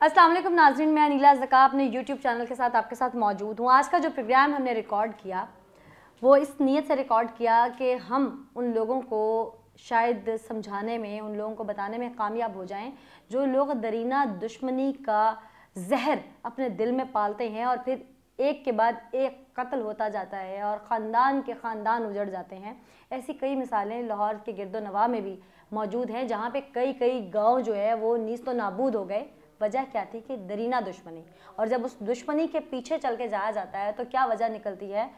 अस्सलाम वालेकुम नाज़रीन, मैं अनीला ज़का अपने यूट्यूब चैनल के साथ आपके साथ मौजूद हूँ। आज का जो प्रोग्राम हमने रिकॉर्ड किया वो इस नीयत से रिकॉर्ड किया कि हम उन लोगों को शायद समझाने में, उन लोगों को बताने में कामयाब हो जाएं जो लोग दरीना दुश्मनी का जहर अपने दिल में पालते हैं और फिर एक के बाद एक कत्ल होता जाता है और ख़ानदान के ख़ानदान उजड़ जाते हैं। ऐसी कई मिसालें लाहौर के गिरदो नवाह में भी मौजूद हैं, जहाँ पे कई गांव जो है वो नीस्त व नाबूद हो गए। वजह क्या थी कि दरीना दुश्मनी। और जब उस दुश्मनी के पीछे चल के जाया जाता है तो क्या वजह निकलती है?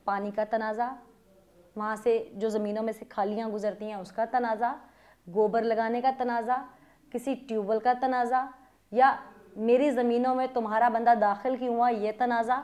पानी का तनाज़ा, वहाँ से जो ज़मीनों में से खालियाँ गुजरती हैं उसका तनाज़ा, गोबर लगाने का तनाज़ा, किसी ट्यूबवेल का तनाज़ा, या मेरी ज़मीनों में तुम्हारा बंदा दाखिल क्यों हुआ, ये तनाज़ा।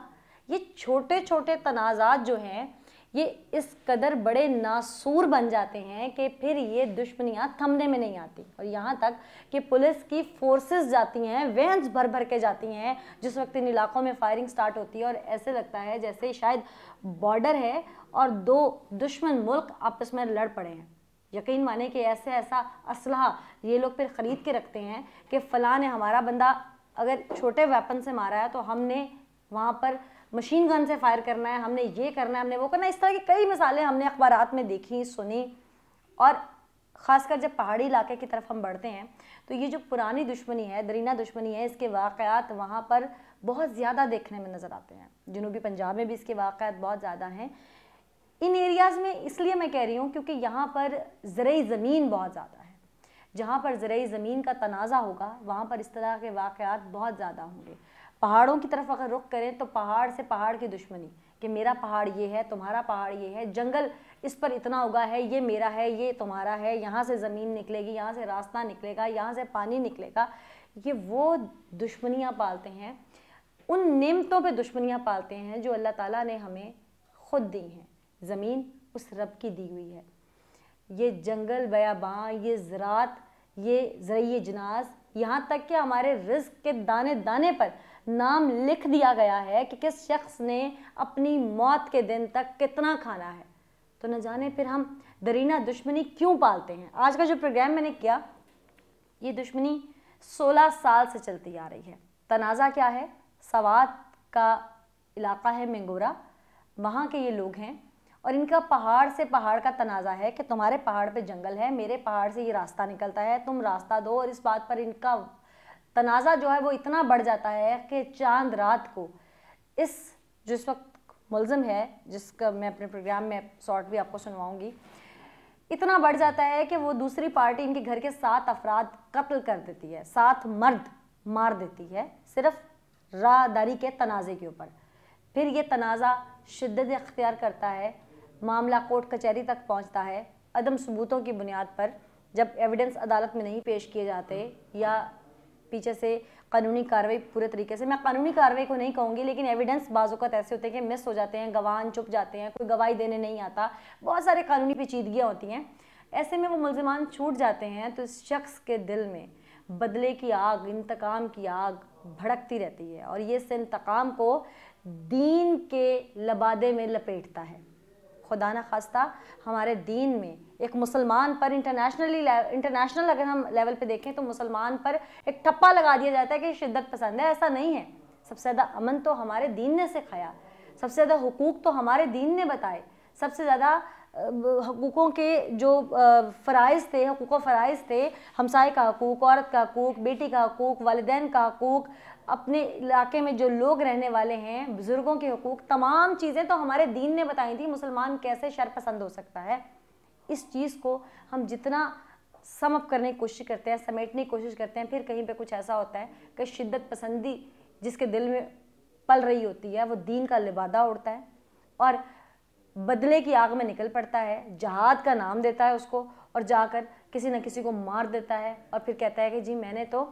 ये छोटे छोटे तनाज़ात जो हैं ये इस कदर बड़े नासूर बन जाते हैं कि फिर ये दुश्मनियाँ थमने में नहीं आती। और यहाँ तक कि पुलिस की फोर्सेस जाती हैं, वैन्स भर भर के जाती हैं जिस वक्त इन इलाकों में फायरिंग स्टार्ट होती है, और ऐसे लगता है जैसे शायद बॉर्डर है और दो दुश्मन मुल्क आपस में लड़ पड़े हैं। यकीन माने कि ऐसा असलहा ये लोग फिर ख़रीद के रखते हैं कि फ़लाँ ने हमारा बंदा अगर छोटे वेपन से मारा है तो हमने वहाँ पर मशीन गन से फायर करना है, हमने ये करना है, हमने वो करना है। इस तरह की कई मिसालें हमने अखबारात में देखी, सुनी। और ख़ासकर जब पहाड़ी इलाके की तरफ हम बढ़ते हैं तो ये जो पुरानी दुश्मनी है, दरीना दुश्मनी है, इसके वाक़यात वहाँ पर बहुत ज़्यादा देखने में नज़र आते हैं। जनूबी पंजाब में भी इसके वाक़यात बहुत ज़्यादा हैं इन एरियाज़ में। इसलिए मैं कह रही हूँ क्योंकि यहाँ पर ज़रई ज़मीन बहुत ज़्यादा है। जहाँ पर ज़रई ज़मीन का तनाज़ा होगा वहाँ पर इस तरह के वाक़यात बहुत ज़्यादा होंगे। पहाड़ों की तरफ अगर रुख करें तो पहाड़ से पहाड़ की दुश्मनी कि मेरा पहाड़ ये है, तुम्हारा पहाड़ ये है, जंगल इस पर इतना उगा है, ये मेरा है, ये तुम्हारा है, यहाँ से ज़मीन निकलेगी, यहाँ से रास्ता निकलेगा, यहाँ से पानी निकलेगा। ये वो दुश्मनियाँ पालते हैं, उन नेमतों पे दुश्मनियाँ पालते हैं जो अल्लाह ताला ने हमें ख़ुद दी हैं। ज़मीन उस रब की दी हुई है। ये जंगल बयाबां, ये ज़रात, ये ज़रई जनाज़, यहाँ तक कि हमारे रिज़्क़ के दाने दाने पर नाम लिख दिया गया है कि किस शख्स ने अपनी मौत के दिन तक कितना खाना है। तो न जाने फिर हम दरीना दुश्मनी क्यों पालते हैं। आज का जो प्रोग्राम मैंने किया, ये दुश्मनी 16 साल से चलती आ रही है। तनाज़ा क्या है? सवात का इलाका है मेंगोरा, वहाँ के ये लोग हैं और इनका पहाड़ से पहाड़ का तनाज़ा है कि तुम्हारे पहाड़ पे जंगल है, मेरे पहाड़ से ये रास्ता निकलता है, तुम रास्ता दो। और इस बात पर इनका तनाज़ा जो है वो इतना बढ़ जाता है कि चांद रात को इस जो इस वक्त मुलज़िम है, जिसका मैं अपने प्रोग्राम में शॉर्ट भी आपको सुनवाऊंगी, इतना बढ़ जाता है कि वो दूसरी पार्टी इनके घर के 7 अफराद कत्ल कर देती है, 7 मर्द मार देती है सिर्फ राहदारी के तनाज़े के ऊपर। फिर ये तनाज़ा शिद्दत इख्तियार करता है, मामला कोर्ट कचहरी तक पहुंचता है। अदम सबूतों की बुनियाद पर जब एविडेंस अदालत में नहीं पेश किए जाते या पीछे से कानूनी कार्रवाई पूरे तरीके से, मैं कानूनी कार्रवाई को नहीं कहूँगी, लेकिन एविडेंस बाज़-औक़ात ऐसे होते हैं कि मिस हो जाते हैं, गवाह चुप जाते हैं, कोई गवाही देने नहीं आता, बहुत सारे कानूनी पेचीदगियाँ होती हैं। ऐसे में वो मुल्ज़िमान छूट जाते हैं तो इस शख्स के दिल में बदले की आग, इंतकाम की आग भड़कती रहती है और ये इस इंतकाम को दीन के लबादे में लपेटता है। खुदा न खास्ता हमारे दीन में एक मुसलमान पर इंटरनेशनल अगर हम लेवल पे देखें तो मुसलमान पर एक ठप्पा लगा दिया जाता है कि शिद्दत पसंद है। ऐसा नहीं है। सबसे ज़्यादा अमन तो हमारे दीन ने सिखाया, सबसे ज़्यादा हुकूक तो हमारे दीन ने बताए, सबसे ज़्यादा हकूक़ों के जो फ़राइज़ थे, हकूक़ व फ़राइज़ थे, हमसाए का हकूक़, औरत का हकूक़, बेटी का हकूक़, वालिदैन का हकूक़, अपने इलाके में जो लोग रहने वाले हैं, बुज़ुर्गों के हकूक़, तमाम चीज़ें तो हमारे दीन ने बताई थी। मुसलमान कैसे शर पसंद हो सकता है? इस चीज़ को हम जितना सम अप करने की कोशिश करते हैं, समेटने की कोशिश करते हैं, फिर कहीं पे कुछ ऐसा होता है कि शिद्दत पसंदी जिसके दिल में पल रही होती है वो दीन का लिबादा उड़ता है और बदले की आग में निकल पड़ता है, जहाद का नाम देता है उसको और जाकर किसी न किसी को मार देता है और फिर कहता है कि जी मैंने तो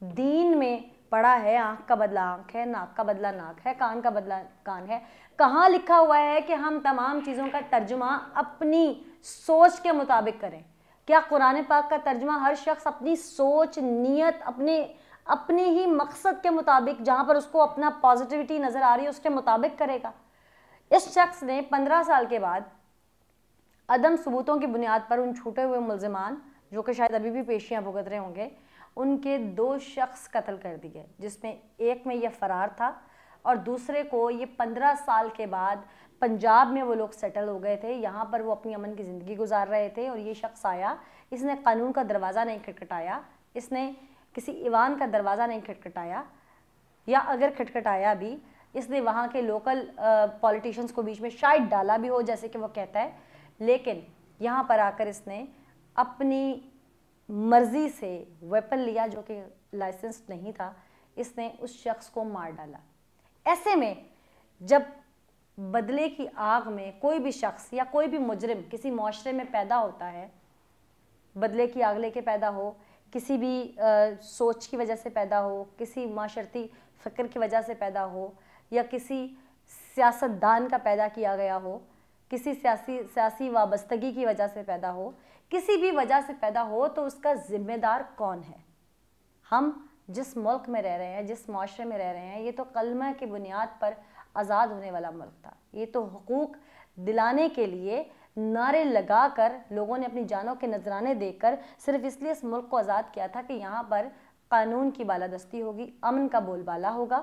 दीन में पढ़ा है, आँख का बदला आँख है, नाक का बदला नाक है, कान का बदला कान है। कहाँ लिखा हुआ है कि हम तमाम चीज़ों का तर्जुमा अपनी सोच के मुताबिक करें? क्या कुरान पाक का तर्जुमा हर शख्स अपनी सोच, नीयत, अपने ही मकसद के मुताबिक, जहाँ पर उसको अपना पॉजिटिविटी नज़र आ रही है, उसके मुताबिक करेगा? इस शख्स ने 15 साल के बाद अदम सबूतों की बुनियाद पर उन छूटे हुए मुल्ज़िमान जो कि शायद अभी भी पेशियाँ भुगत रहे होंगे, ان کے 2 شخص قتل کر دیے، جس میں ایک میں یہ فرار تھا اور دوسرے کو یہ 15 سال کے بعد پنجاب میں وہ لوگ سیٹل ہو گئے تھے، یہاں پر وہ اپنی امن کی زندگی گزار رہے تھے، اور یہ شخص آیا، اس نے قانون کا دروازہ نہیں کھٹکھٹایا، اس نے کسی ایوان کا دروازہ نہیں کھٹکھٹایا، یا اگر کھٹکھٹایا بھی اس نے وہاں کے لوکل پولیٹیشنز کو بیچ میں شاید ڈالا بھی ہو جیسے کہ وہ کہتا ہے، لیکن یہاں پر آ کر اس نے اپنی مرضی سے ویپن لیا جو کہ لائسنس نہیں تھا، اس نے اس شخص کو مار ڈالا۔ ایسے میں جب بدلے کی آگ میں کوئی بھی شخص یا کوئی بھی مجرم کسی معاشرے میں پیدا ہوتا ہے، بدلے کی آگ لے کے پیدا ہو، کسی بھی سوچ کی وجہ سے پیدا ہو، کسی معاشرتی فکر کی وجہ سے پیدا ہو، یا کسی سیاستدان کا پیدا کیا گیا ہو، کسی سیاسی وابستگی کی وجہ سے پیدا ہو، کسی بھی وجہ سے پیدا ہو، تو اس کا ذمہ دار کون ہے؟ ہم جس ملک میں رہ رہے ہیں، جس معاشرے میں رہ رہے ہیں، یہ تو کلمہ کی بنیاد پر آزاد ہونے والا ملک تھا، یہ تو حقوق دلانے کے لیے نعرے لگا کر لوگوں نے اپنی جانوں کے نذرانے دے کر صرف اس لیے اس ملک کو آزاد کیا تھا کہ یہاں پر قانون کی بالادستی ہوگی، امن کا بول بالا ہوگا،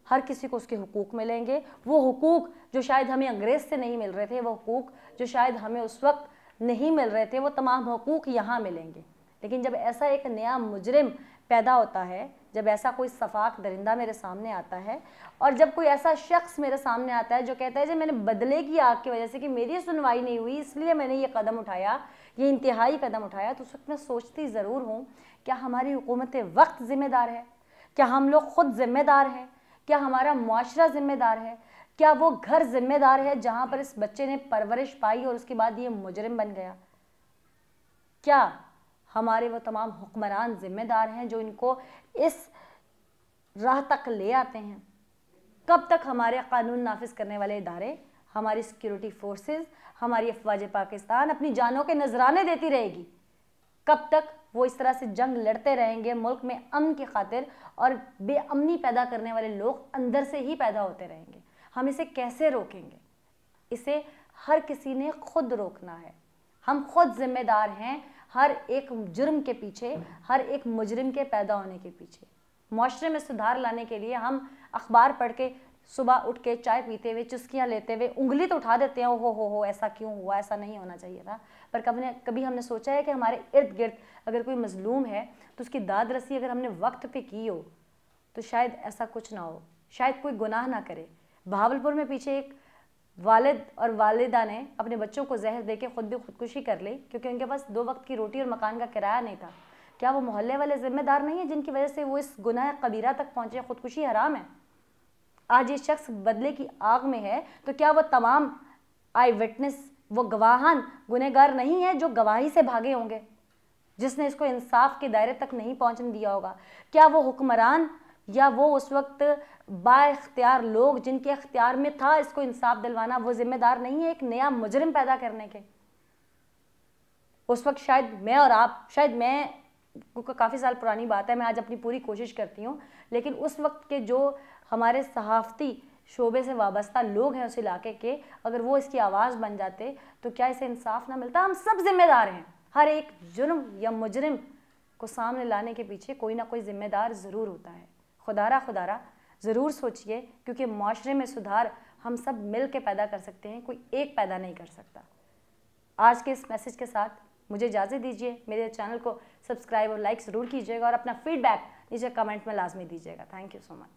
ہر کسی کو اس کے حقوق ملیں گے، وہ حقوق جو شاید ہمیں انگریز سے نہیں مل رہے تھے، وہ حقوق جو شاید ہمیں اس وقت نہیں مل رہے تھے، وہ تمام حقوق یہاں ملیں گے۔ لیکن جب ایسا ایک نیا مجرم پیدا ہوتا ہے، جب ایسا کوئی صفاق درندہ میرے سامنے آتا ہے، اور جب کوئی ایسا شخص میرے سامنے آتا ہے جو کہتا ہے کہ میں نے بدلے کی آگ کی وجہ سے کہ میری سنوائی نہیں ہوئی اس لیے میں نے یہ قدم اٹھایا، یہ انتہائی قدم اٹھایا، تو اس وقت میں سوچتی ضرور ہوں کیا ہماری حکومت وقت ذمہ دار ہے؟ کیا ہم لوگ خود ذمہ دار ہیں؟ کیا ہمارا معاشرہ ذمہ دار ہے؟ کیا وہ گھر ذمہ دار ہے جہاں پر اس بچے نے پرورش پائی اور اس کے بعد یہ مجرم بن گیا؟ کیا ہمارے وہ تمام حکمران ذمہ دار ہیں جو ان کو اس راہ تک لے آتے ہیں؟ کب تک ہمارے قانون نافذ کرنے والے ادارے، ہماری سیکیورٹی فورسز، ہماری افواج پاکستان اپنی جانوں کے نذرانے دیتی رہے گی؟ کب تک وہ اس طرح سے جنگ لڑتے رہیں گے ملک میں امن کی خاطر، اور بے امنی پیدا کرنے والے لوگ اندر سے ہی پیدا ہوتے رہیں گے؟ ہم اسے کیسے روکیں گے؟ اسے ہر کسی نے خود روکنا ہے، ہم خود ذمہ دار ہیں ہر ایک جرم کے پیچھے، ہر ایک مجرم کے پیدا ہونے کے پیچھے۔ معاشرے میں سدھار لانے کے لیے ہم اخبار پڑھ کے صبح اٹھ کے چائے پیتے ہوئے چسکیاں لیتے ہوئے انگلی تو اٹھا دیتے ہیں، ہو ایسا کیوں ہوا، ایسا نہیں ہونا چاہیے تھا، پر کبھی ہم نے سوچا ہے کہ ہمارے ارد گرد اگر کوئی مظلوم ہے تو اس کی داد رسی اگر ہم نے وقت پہ کی ہو تو شاید ایسا کچھ نہ ہو، شاید کوئی گناہ نہ کرے۔ بہاولپور میں پیچھے ایک والد اور والدہ نے اپنے بچوں کو زہر دے کے خود بھی خودکشی کر لی کیونکہ ان کے پاس 2 وقت کی روٹی اور مکان کا کرایہ نہیں تھا۔ کیا وہ محلے والے ذمہ دار نہیں ہیں جن کی وجہ سے وہ اس گناہ کبیرہ تک پہنچے؟ خودکشی حرام ہے۔ آج یہ شخص بدلے کی آگ میں ہے تو کیا وہ تمام آئی وٹنس، وہ گواہان گنہگار نہیں ہیں جو گواہی سے بھاگے ہوں گے، جس نے اس کو انصاف کے دائرے تک نہیں پہنچنے دیا ہوگا؟ کیا وہ حکمران یا وہ اس وقت با اختیار لوگ جن کے اختیار میں تھا اس کو انصاف دلوانا، وہ ذمہ دار نہیں ہے ایک نیا مجرم پیدا کرنے کے؟ اس وقت شاید میں اور آپ، شاید میں کافی سال پرانی بات ہے، میں آج اپنی پوری کوشش کرتی ہوں، لیکن اس وقت کے جو ہمارے صحافتی شعبے سے وابستہ لوگ ہیں اس علاقے کے، اگر وہ اس کی آواز بن جاتے تو کیا اسے انصاف نہ ملتا؟ ہم سب ذمہ دار ہیں، ہر ایک جرم یا مجرم کو سامنے لانے کے پیچھے کوئی نہ کوئی ذمہ دار ضرور ہوتا ہے۔ خدا را ضرور سوچئے، کیونکہ معاشرے میں سدھار ہم سب مل کے پیدا کر سکتے ہیں، کوئی ایک پیدا نہیں کر سکتا۔ آج کے اس میسج کے ساتھ مجھے اجازت دیجیے، میرے چینل کو سبسکرائب اور لائک ضرور کیجیے گا، اور اپنا فیڈ بیک نیچے کمنٹ میں لازمی دیجیے گا۔ Thank you so much.